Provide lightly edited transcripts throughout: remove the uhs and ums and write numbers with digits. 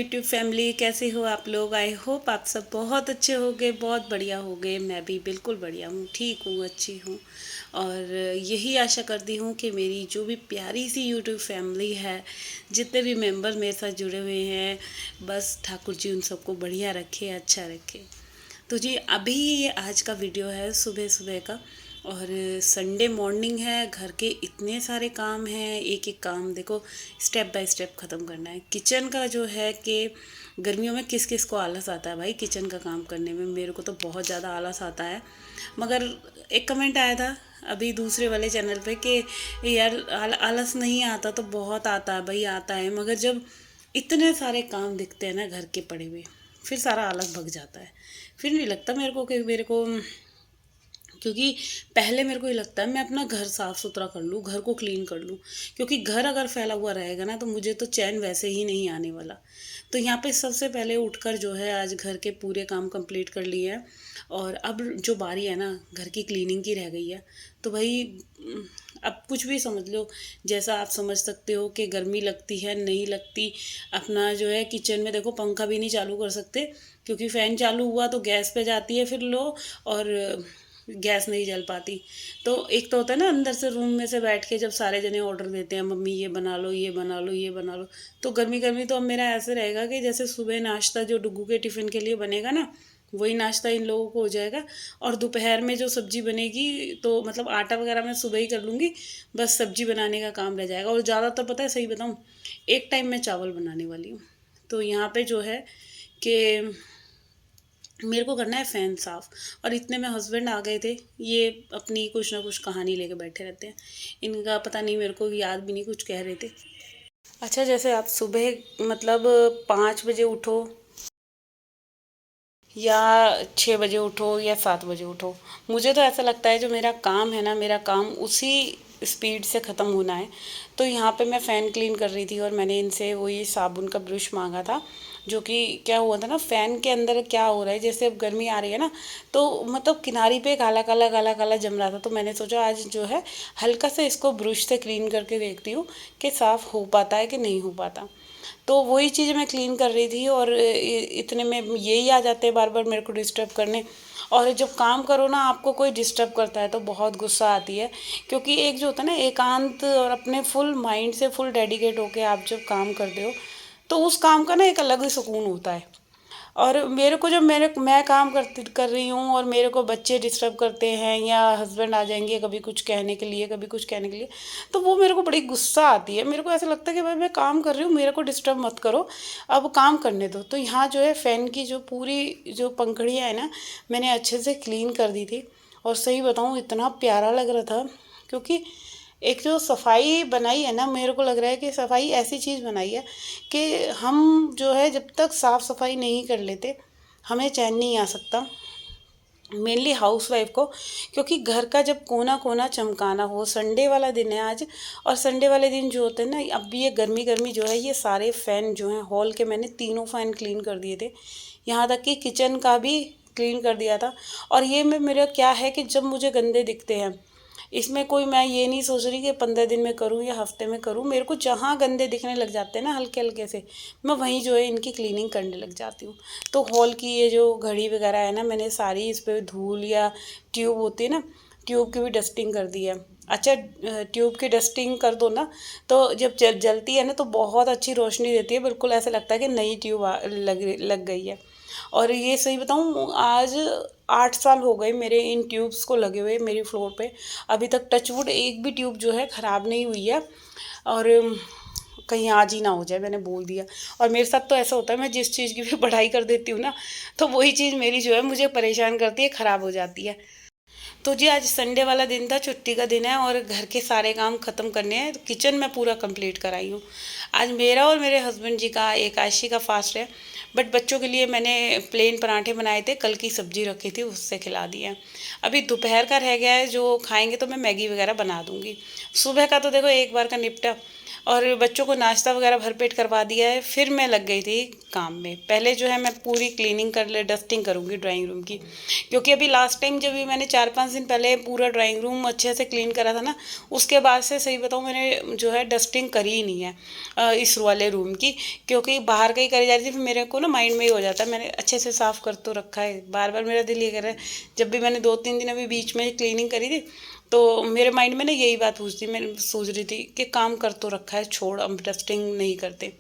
YouTube family, कैसे हो आप लोग। आई होप आप सब बहुत अच्छे होंगे, बहुत बढ़िया होंगे। मैं भी बिल्कुल बढ़िया हूँ, ठीक हूँ, अच्छी हूँ। और यही आशा करती हूँ कि मेरी जो भी प्यारी सी यूट्यूब फैमिली है, जितने भी मेंबर मेरे साथ जुड़े हुए हैं, बस ठाकुर जी उन सबको बढ़िया रखे, अच्छा रखे। तो जी अभी ये आज का वीडियो है सुबह सुबह का, और संडे मॉर्निंग है। घर के इतने सारे काम हैं, एक एक काम देखो स्टेप बाय स्टेप ख़त्म करना है। किचन का जो है कि गर्मियों में किस किस को आलस आता है भाई किचन का काम करने में। मेरे को तो बहुत ज़्यादा आलस आता है। मगर एक कमेंट आया था अभी दूसरे वाले चैनल पे कि यार आलस नहीं आता तो बहुत आता है भाई, आता है, मगर जब इतने सारे काम दिखते हैं ना घर के पड़े हुए, फिर सारा आलस भग जाता है। फिर नहीं लगता मेरे को कि मेरे को, क्योंकि पहले मेरे को ये लगता है मैं अपना घर साफ़ सुथरा कर लूँ, घर को क्लीन कर लूँ, क्योंकि घर अगर फैला हुआ रहेगा ना तो मुझे तो चैन वैसे ही नहीं आने वाला। तो यहाँ पे सबसे पहले उठकर जो है आज घर के पूरे काम कंप्लीट कर लिए हैं, और अब जो बारी है ना घर की क्लीनिंग की रह गई है। तो भाई अब कुछ भी समझ लो, जैसा आप समझ सकते हो कि गर्मी लगती है नहीं लगती। अपना जो है किचन में देखो पंखा भी नहीं चालू कर सकते, क्योंकि फ़ैन चालू हुआ तो गैस पे जाती है फिर लो, और गैस नहीं जल पाती। तो एक तो होता है ना अंदर से रूम में से बैठ के जब सारे जने ऑर्डर देते हैं, मम्मी ये बना लो, ये बना लो, ये बना लो। तो गर्मी गर्मी तो अब मेरा ऐसे रहेगा कि जैसे सुबह नाश्ता जो डुग्गू के टिफ़िन के लिए बनेगा ना, वही नाश्ता इन लोगों को हो जाएगा। और दोपहर में जो सब्ज़ी बनेगी तो मतलब आटा वगैरह मैं सुबह ही कर लूँगी, बस सब्ज़ी बनाने का काम रह जाएगा। और ज़्यादातर पता है सही बताऊँ, एक टाइम मैं चावल बनाने वाली हूँ। तो यहाँ पे जो है कि मेरे को करना है फ़ैन साफ़। और इतने में हस्बैंड आ गए थे, ये अपनी कुछ ना कुछ कहानी लेके बैठे रहते हैं। इनका पता नहीं, मेरे को याद भी नहीं, कुछ कह रहे थे। अच्छा, जैसे आप सुबह मतलब 5 बजे उठो या 6 बजे उठो या 7 बजे उठो, मुझे तो ऐसा लगता है जो मेरा काम है ना, मेरा काम उसी स्पीड से ख़त्म होना है। तो यहाँ पे मैं फ़ैन क्लीन कर रही थी और मैंने इनसे वही साबुन का ब्रश मांगा था। जो कि क्या हुआ था ना, फ़ैन के अंदर क्या हो रहा है, जैसे अब गर्मी आ रही है ना, तो मतलब किनारी पे काला काला काला काला जम रहा था। तो मैंने सोचा आज जो है हल्का से इसको ब्रश से क्लीन करके देखती हूँ कि साफ़ हो पाता है कि नहीं हो पाता। तो वही चीज़ मैं क्लीन कर रही थी, और इतने में यही आ जाते हैं बार बार मेरे को डिस्टर्ब करने। और जब काम करो ना आपको कोई डिस्टर्ब करता है तो बहुत गुस्सा आती है, क्योंकि एक जो होता है ना एकांत और अपने फुल माइंड से फुल डेडिकेट होके आप जब काम करते हो, तो उस काम का ना एक अलग ही सुकून होता है। और मेरे को जब मैं काम कर रही हूँ और मेरे को बच्चे डिस्टर्ब करते हैं या हस्बैंड आ जाएंगे कभी कुछ कहने के लिए, कभी कुछ कहने के लिए, तो वो मेरे को बड़ी गुस्सा आती है। मेरे को ऐसा लगता है कि भाई मैं काम कर रही हूँ, मेरे को डिस्टर्ब मत करो, अब काम करने दो। तो यहाँ जो है फ़ैन की जो पूरी जो पंखड़ियाँ है ना, मैंने अच्छे से क्लीन कर दी थी। और सही बताऊँ इतना प्यारा लग रहा था, क्योंकि एक जो सफाई बनाई है ना, मेरे को लग रहा है कि सफाई ऐसी चीज़ बनाई है कि हम जो है जब तक साफ़ सफाई नहीं कर लेते हमें चैन नहीं आ सकता, मेनली हाउस वाइफ को। क्योंकि घर का जब कोना कोना चमकाना हो, संडे वाला दिन है आज, और संडे वाले दिन जो होते हैं ना, अब भी ये गर्मी गर्मी जो है, ये सारे फ़ैन जो हैं हॉल के मैंने तीनों फ़ैन क्लीन कर दिए थे, यहाँ तक कि किचन का भी क्लीन कर दिया था। और ये में मेरा क्या है कि जब मुझे गंदे दिखते हैं, इसमें कोई मैं ये नहीं सोच रही कि 15 दिन में करूँ या हफ्ते में करूँ, मेरे को जहाँ गंदे दिखने लग जाते हैं ना हल्के हल्के से, मैं वहीं जो है इनकी क्लीनिंग करने लग जाती हूँ। तो हॉल की ये जो घड़ी वगैरह है ना, मैंने सारी इस पर धूल या ट्यूब होती है ना, ट्यूब की भी डस्टिंग कर दी है। अच्छा, ट्यूब की डस्टिंग कर दो ना, तो जब जलती है ना तो बहुत अच्छी रोशनी देती है, बिल्कुल ऐसा लगता है कि नई ट्यूब लग गई है। और ये सही बताऊँ, आज 8 साल हो गए मेरे इन ट्यूब्स को लगे हुए मेरी फ्लोर पे। अभी तक टचवुड एक भी ट्यूब जो है ख़राब नहीं हुई है। और कहीं आज ही ना हो जाए, मैंने बोल दिया। और मेरे साथ तो ऐसा होता है, मैं जिस चीज़ की भी पढ़ाई कर देती हूँ ना, तो वही चीज़ मेरी जो है मुझे परेशान करती है, ख़राब हो जाती है। तो जी आज संडे वाला दिन था, छुट्टी का दिन है, और घर के सारे काम ख़त्म करने हैं। तो किचन में पूरा कंप्लीट कराई हूँ। आज मेरा और मेरे हस्बैंड जी का एकादशी का फास्ट है, बट बच्चों के लिए मैंने प्लेन पराठे बनाए थे, कल की सब्ज़ी रखी थी, उससे खिला दिया। अभी दोपहर का रह गया है, जो खाएंगे तो मैं मैगी वगैरह बना दूँगी। सुबह का तो देखो एक बार का निपटा। और बच्चों को नाश्ता वगैरह भरपेट करवा दिया है। फिर मैं लग गई थी काम में। पहले जो है मैं पूरी क्लीनिंग कर ले डस्टिंग करूँगी ड्राइंग रूम की, क्योंकि अभी लास्ट टाइम जब भी मैंने 4-5 दिन पहले पूरा ड्राइंग रूम अच्छे से क्लीन करा था ना, उसके बाद से सही बताऊँ मैंने जो है डस्टिंग करी ही नहीं है इस वाले रूम की, क्योंकि बाहर का ही करी जा रही थी। फिर मेरे को ना माइंड में ही हो जाता है, मैंने अच्छे से साफ़ कर तो रखा है, बार बार मेरा दिल ये कर रहा है। जब भी मैंने 2-3 दिन अभी बीच में क्लीनिंग करी थी, तो मेरे माइंड में ना यही बात पूछती, मैं सोच रही थी कि काम कर तो रखा है, छोड़ अब डस्टिंग नहीं करते।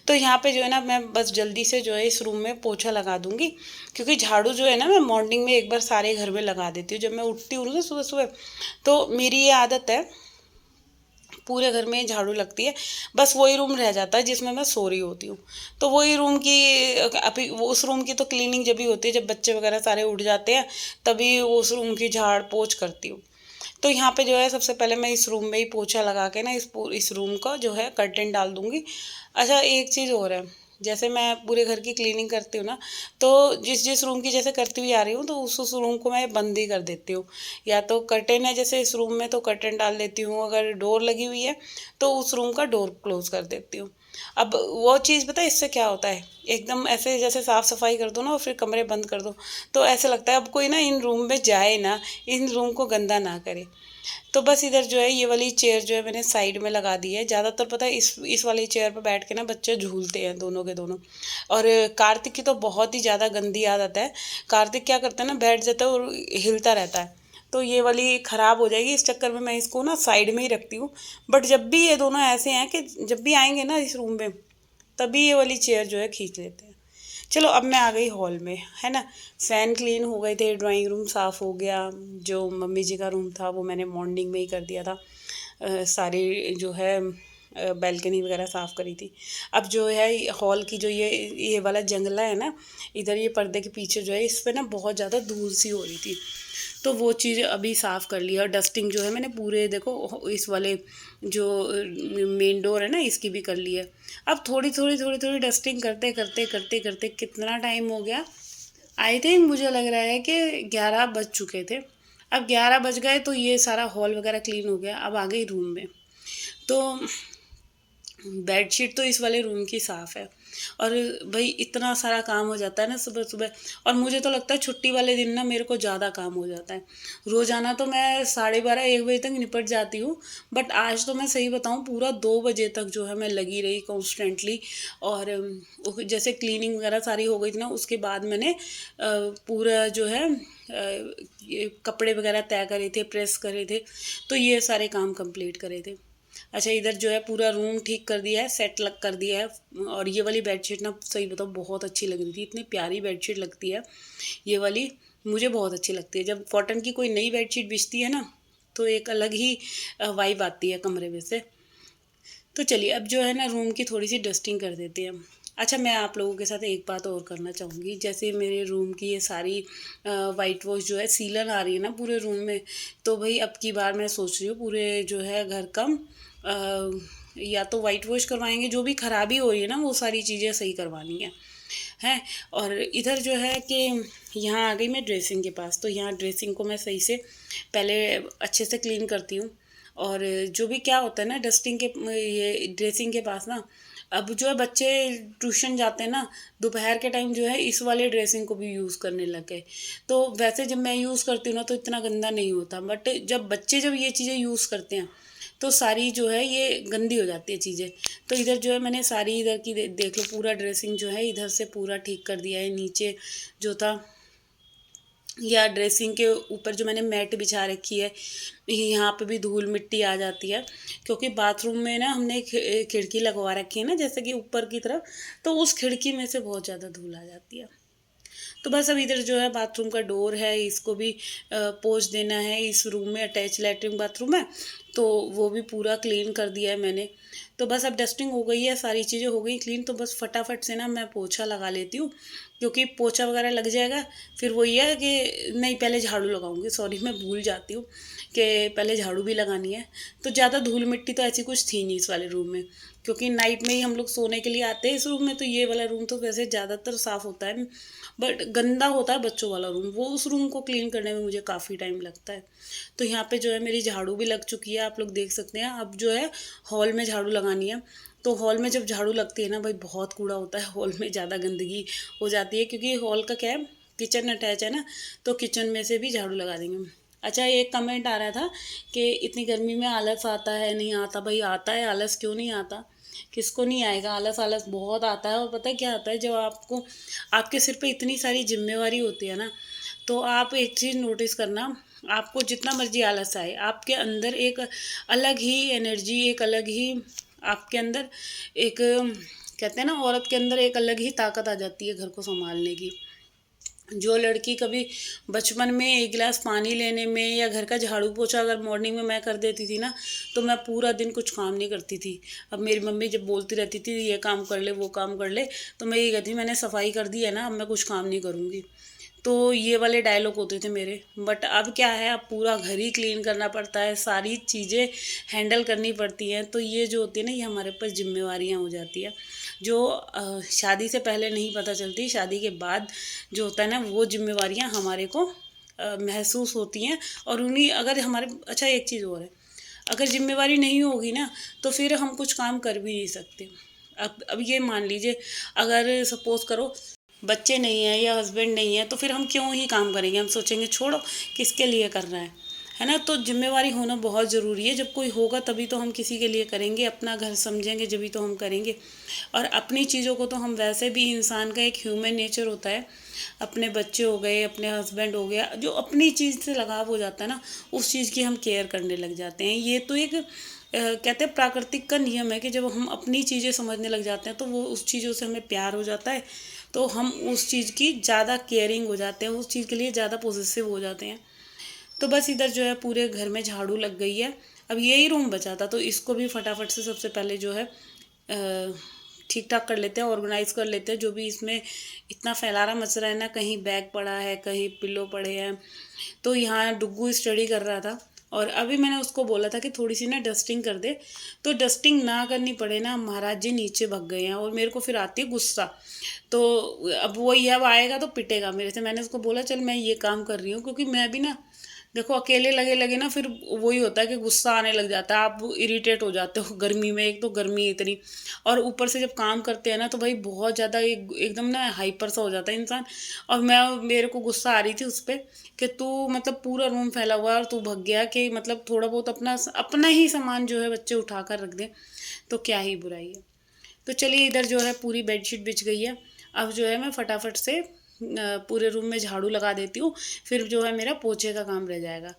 तो यहाँ पे जो है ना मैं बस जल्दी से जो है इस रूम में पोछा लगा दूंगी, क्योंकि झाड़ू जो है ना मैं मॉर्निंग में एक बार सारे घर में लगा देती हूँ जब मैं उठती हूँ ना सुबह सुबह। तो मेरी ये आदत है, पूरे घर में झाड़ू लगती है। बस वही रूम रह जाता है जिसमें मैं सो रही होती हूँ, तो वही रूम की अभी उस रूम की तो क्लीनिंग जब भी होती है जब बच्चे वगैरह सारे उठ जाते हैं, तभी उस रूम की झाड़ पोछ करती हूँ। तो यहाँ पे जो है सबसे पहले मैं इस रूम में ही पोछा लगा के ना इस रूम का जो है कर्टेन डाल दूँगी। अच्छा, एक चीज़ और है, जैसे मैं पूरे घर की क्लीनिंग करती हूँ ना, तो जिस जिस रूम की जैसे करती हुई आ रही हूँ, तो उस रूम को मैं बंद ही कर देती हूँ। या तो कर्टेन है जैसे इस रूम में, तो कर्टेन डाल देती हूँ, अगर डोर लगी हुई है तो उस रूम का डोर क्लोज कर देती हूँ। अब वो चीज़ पता है इससे क्या होता है, एकदम ऐसे जैसे साफ़ सफाई कर दो ना और फिर कमरे बंद कर दो, तो ऐसा लगता है अब कोई ना इन रूम में जाए ना, इन रूम को गंदा ना करे। तो बस इधर जो है ये वाली चेयर जो है मैंने साइड में लगा दी है। ज़्यादातर पता है इस वाली चेयर पर बैठ के ना बच्चे झूलते हैं दोनों के दोनों। और कार्तिक की तो बहुत ही ज़्यादा गंदी आदत है। कार्तिक क्या करता है ना, बैठ जाता है और हिलता रहता है, तो ये वाली ख़राब हो जाएगी, इस चक्कर में मैं इसको ना साइड में ही रखती हूँ। बट जब भी ये दोनों ऐसे हैं कि जब भी आएंगे ना इस रूम में, तभी ये वाली चेयर जो है खींच लेते हैं। चलो अब मैं आ गई हॉल में, है ना। फैन क्लीन हो गए थे, ड्राइंग रूम साफ़ हो गया, जो मम्मी जी का रूम था वो मैंने मॉर्निंग में ही कर दिया था। सारी जो है बैल्कनी वगैरह साफ़ करी थी। अब जो है हॉल की जो ये वाला जंगला है ना, इधर ये पर्दे के पीछे जो है इस पे ना बहुत ज़्यादा धूल सी हो रही थी, तो वो चीज़ अभी साफ़ कर लिया। और डस्टिंग जो है मैंने पूरे देखो इस वाले जो मेन डोर है ना इसकी भी कर ली है। अब थोड़ी थोड़ी डस्टिंग करते करते करते करते कितना टाइम हो गया, आई थिंक मुझे लग रहा है कि 11 बज चुके थे। अब 11 बज गए तो ये सारा हॉल वगैरह क्लीन हो गया। अब आ गई रूम में, तो बेडशीट तो इस वाले रूम की साफ़ है। और भाई इतना सारा काम हो जाता है ना सुबह सुबह। और मुझे तो लगता है छुट्टी वाले दिन ना मेरे को ज़्यादा काम हो जाता है। रोज़ाना तो मैं 12:30-1 बजे तक निपट जाती हूँ, बट आज तो मैं सही बताऊँ पूरा 2 बजे तक जो है मैं लगी रही कॉन्स्टेंटली। और जैसे क्लीनिंग वगैरह सारी हो गई थी ना, उसके बाद मैंने पूरा जो है ये कपड़े वगैरह तय करे थे, प्रेस करे थे, तो ये सारे काम कंप्लीट करे थे। अच्छा, इधर जो है पूरा रूम ठीक कर दिया है, सेट लग कर दिया है। और ये वाली बेडशीट ना सही बताओ बहुत अच्छी लग रही थी, इतनी प्यारी बेडशीट लगती है ये वाली, मुझे बहुत अच्छी लगती है। जब कॉटन की कोई नई बेडशीट बिछती है ना, तो एक अलग ही वाइब आती है कमरे में से। तो चलिए अब जो है ना रूम की थोड़ी सी डस्टिंग कर देते हैं। अच्छा, मैं आप लोगों के साथ एक बात और करना चाहूँगी। जैसे मेरे रूम की ये सारी वाइट वॉश जो है सीलन आ रही है ना पूरे रूम में, तो भाई अब की बार मैं सोच रही हूँ पूरे जो है घर का या तो वाइट वॉश करवाएंगे, जो भी खराबी हो रही है ना वो सारी चीज़ें सही करवानी है हैं। और इधर जो है कि यहाँ आ गई मैं ड्रेसिंग के पास, तो यहाँ ड्रेसिंग को मैं सही से पहले अच्छे से क्लीन करती हूँ। और जो भी क्या होता है ना डस्टिंग के ये ड्रेसिंग के पास ना, अब जो है बच्चे ट्यूशन जाते हैं ना, दोपहर के टाइम जो है इस वाले ड्रेसिंग को भी यूज़ करने लग गए। तो वैसे जब मैं यूज़ करती हूँ ना तो इतना गंदा नहीं होता, बट जब बच्चे जब ये चीज़ें यूज़ करते हैं तो सारी जो है ये गंदी हो जाती है चीज़ें। तो इधर जो है मैंने सारी इधर की देख लो पूरा ड्रेसिंग जो है इधर से पूरा ठीक कर दिया है। नीचे जो था या ड्रेसिंग के ऊपर जो मैंने मैट बिछा रखी है, यहाँ पे भी धूल मिट्टी आ जाती है, क्योंकि बाथरूम में ना हमने खिड़की लगवा रखी है ना जैसे कि ऊपर की तरफ, तो उस खिड़की में से बहुत ज़्यादा धूल आ जाती है। तो बस अब इधर जो है बाथरूम का डोर है इसको भी पोंछ देना है। इस रूम में अटैच लेटरिन बाथरूम है, तो वो भी पूरा क्लीन कर दिया है मैंने। तो बस अब डस्टिंग हो गई है, सारी चीज़ें हो गई क्लीन, तो बस फटाफट से ना मैं पोछा लगा लेती हूँ, क्योंकि पोछा वगैरह लग जाएगा, फिर वही है कि नहीं पहले झाड़ू लगाऊंगी, सॉरी मैं भूल जाती हूँ कि पहले झाड़ू भी लगानी है। तो ज़्यादा धूल मिट्टी तो ऐसी कुछ थी नहीं इस वाले रूम में, क्योंकि नाइट में ही हम लोग सोने के लिए आते हैं इस रूम में। तो ये वाला रूम तो वैसे ज़्यादातर साफ़ होता है, बट गंदा होता है बच्चों वाला रूम, वो उस रूम को क्लीन करने में मुझे काफ़ी टाइम लगता है। तो यहाँ पे जो है मेरी झाड़ू भी लग चुकी है, आप लोग देख सकते हैं। अब जो है हॉल में झाड़ू लगानी है। तो हॉल में जब झाड़ू लगती है ना भाई, बहुत कूड़ा होता है हॉल में, ज़्यादा गंदगी हो जाती है, क्योंकि हॉल का क्या है, किचन अटैच है ना, तो किचन में से भी झाड़ू लगा देंगे। अच्छा, एक कमेंट आ रहा था कि इतनी गर्मी में आलस आता है, नहीं आता। भाई आता है आलस, क्यों नहीं आता, किसको नहीं आएगा आलस। आलस बहुत आता है। और पता है क्या आता है, जब आपको आपके सिर पे इतनी सारी जिम्मेवारी होती है ना, तो आप एक चीज़ नोटिस करना, आपको जितना मर्जी आलस आए, आपके अंदर एक अलग ही एनर्जी, एक अलग ही आपके अंदर एक, कहते हैं ना, औरत के अंदर एक अलग ही ताकत आ जाती है घर को संभालने की। जो लड़की कभी बचपन में एक गिलास पानी लेने में या घर का झाड़ू पोछा अगर मॉर्निंग में मैं कर देती थी ना, तो मैं पूरा दिन कुछ काम नहीं करती थी। अब मेरी मम्मी जब बोलती रहती थी ये काम कर ले वो काम कर ले, तो मैं ये कहती, मैंने सफाई कर दी है ना, अब मैं कुछ काम नहीं करूँगी। तो ये वाले डायलॉग होते थे मेरे। बट अब क्या है, अब पूरा घर ही क्लीन करना पड़ता है, सारी चीज़ें हैंडल करनी पड़ती हैं। तो ये जो होती है ना, ये हमारे ऊपर जिम्मेवारियाँ हो जाती है, जो शादी से पहले नहीं पता चलती, शादी के बाद जो होता है ना, वो जिम्मेवारियाँ हमारे को महसूस होती हैं। और उन्हीं अगर हमारे, अच्छा एक चीज़ और है, अगर जिम्मेवारी नहीं होगी ना, तो फिर हम कुछ काम कर भी नहीं सकते। अब ये मान लीजिए, अगर सपोज़ करो बच्चे नहीं हैं या हस्बैंड नहीं है, तो फिर हम क्यों ही काम करेंगे, हम सोचेंगे छोड़ो किसके लिए करना है ना। तो जिम्मेवारी होना बहुत ज़रूरी है। जब कोई होगा तभी तो हम किसी के लिए करेंगे, अपना घर समझेंगे जभी तो हम करेंगे। और अपनी चीज़ों को तो हम वैसे भी, इंसान का एक ह्यूमन नेचर होता है, अपने बच्चे हो गए, अपने हस्बैंड हो गया, जो अपनी चीज़ से लगाव हो जाता है ना, उस चीज़ की हम केयर करने लग जाते हैं। ये तो एक कहते हैं प्राकृतिक का नियम है कि जब हम अपनी चीज़ें समझने लग जाते हैं, तो वो उस चीज़ों से हमें प्यार हो जाता है, तो हम उस चीज़ की ज़्यादा केयरिंग हो जाते हैं, उस चीज़ के लिए ज़्यादा पॉजिटिव हो जाते हैं। तो बस इधर जो है पूरे घर में झाड़ू लग गई है। अब यही रूम बचा था, तो इसको भी फटाफट से सबसे पहले जो है ठीक ठाक कर लेते हैं, ऑर्गेनाइज़ कर लेते हैं। जो भी इसमें इतना फैलारा मच रहा है ना, कहीं बैग पड़ा है, कहीं पिल्लो पड़े हैं। तो यहाँ डुग्गू स्टडी कर रहा था, और अभी मैंने उसको बोला था कि थोड़ी सी ना डस्टिंग कर दे। तो डस्टिंग ना करनी पड़े ना, महाराज जी नीचे भग गए हैं, और मेरे को फिर आती है गुस्सा। तो अब वही, अब आएगा तो पिटेगा मेरे से। मैंने उसको बोला चल मैं ये काम कर रही हूँ, क्योंकि मैं भी ना, देखो अकेले लगे लगे ना, फिर वही होता है कि गुस्सा आने लग जाता है, आप इरिटेट हो जाते हो गर्मी में। एक तो गर्मी इतनी, और ऊपर से जब काम करते हैं ना, तो भाई बहुत ज़्यादा एकदम ना हाइपर सा हो जाता है इंसान। और मेरे को गुस्सा आ रही थी उस पर कि तू मतलब पूरा रूम फैला हुआ है और तू भग गया, कि मतलब थोड़ा बहुत अपना अपना ही सामान जो है बच्चे उठा कर रख दें, तो क्या ही बुराई है। तो चलिए, इधर जो है पूरी बेडशीट बिछ गई है। अब जो है मैं फटाफट से पूरे रूम में झाड़ू लगा देती हूँ, फिर जो है मेरा पोछे का काम रह जाएगा।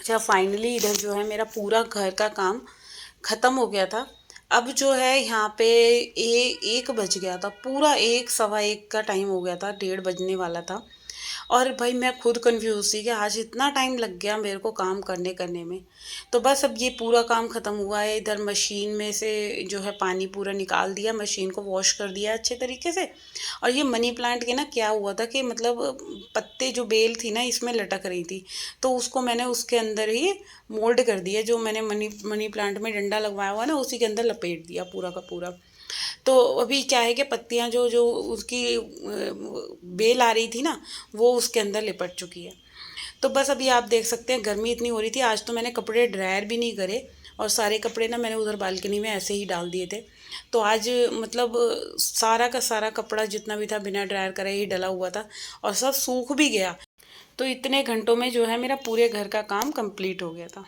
अच्छा, फाइनली इधर जो है मेरा पूरा घर का काम ख़त्म हो गया था। अब जो है यहाँ पे 1 बज गया था, पूरा 1 सवा 1 का टाइम हो गया था, 1:30 बजने वाला था। और भाई मैं खुद कन्फ्यूज़ थी कि आज इतना टाइम लग गया मेरे को काम करने में। तो बस अब ये पूरा काम ख़त्म हुआ है, इधर मशीन में से जो है पानी पूरा निकाल दिया, मशीन को वॉश कर दिया अच्छे तरीके से। और ये मनी प्लांट के ना क्या हुआ था कि मतलब पत्ते जो बेल थी ना इसमें लटक रही थी, तो उसको मैंने उसके अंदर ही मोल्ड कर दिया, जो मैंने मनी मनी प्लांट में डंडा लगवाया हुआ ना उसी के अंदर लपेट दिया पूरा का पूरा। तो अभी क्या है कि पत्तियां जो जो उसकी बेल आ रही थी ना वो उसके अंदर लिपट चुकी है। तो बस अभी आप देख सकते हैं गर्मी इतनी हो रही थी, आज तो मैंने कपड़े ड्रायर भी नहीं करे और सारे कपड़े ना मैंने उधर बालकनी में ऐसे ही डाल दिए थे। तो आज मतलब सारा का सारा कपड़ा जितना भी था बिना ड्रायर करे ही डला हुआ था और सब सूख भी गया। तो इतने घंटों में जो है मेरा पूरे घर का काम कंप्लीट हो गया था।